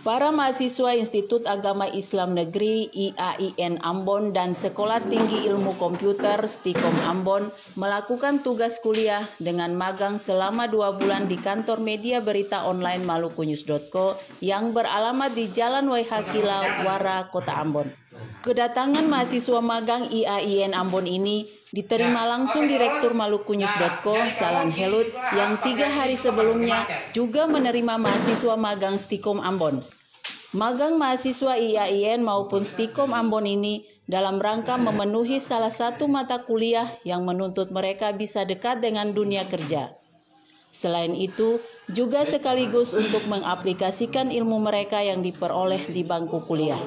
Para mahasiswa Institut Agama Islam Negeri IAIN Ambon dan Sekolah Tinggi Ilmu Komputer Stikom Ambon melakukan tugas kuliah dengan magang selama 2 bulan di kantor media berita online malukunews.co yang beralamat di Jalan WH Kilau, Wara, Kota Ambon. Kedatangan mahasiswa magang IAIN Ambon ini diterima langsung Direktur malukunews.co, Sahlan Helut, yang 3 hari sebelumnya juga menerima mahasiswa magang Stikom Ambon. Magang mahasiswa IAIN maupun Stikom Ambon ini dalam rangka memenuhi salah satu mata kuliah yang menuntut mereka bisa dekat dengan dunia kerja. Selain itu, juga sekaligus untuk mengaplikasikan ilmu mereka yang diperoleh di bangku kuliah.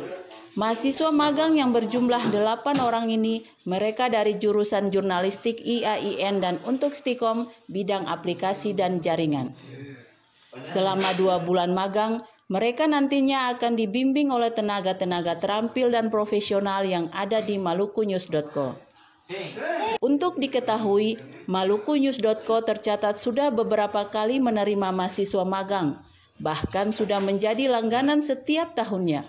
Mahasiswa magang yang berjumlah 8 orang ini, mereka dari jurusan jurnalistik IAIN dan untuk Stikom, bidang aplikasi dan jaringan. Selama 2 bulan magang, mereka nantinya akan dibimbing oleh tenaga-tenaga terampil dan profesional yang ada di malukunews.co. Untuk diketahui, malukunews.co tercatat sudah beberapa kali menerima mahasiswa magang, bahkan sudah menjadi langganan setiap tahunnya.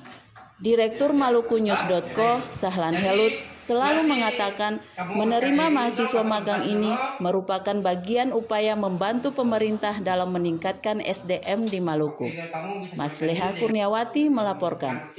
Direktur malukunews.co, Sahlan Helut, selalu mengatakan menerima mahasiswa magang ini merupakan bagian upaya membantu pemerintah dalam meningkatkan SDM di Maluku. Masleha Kurniawati melaporkan.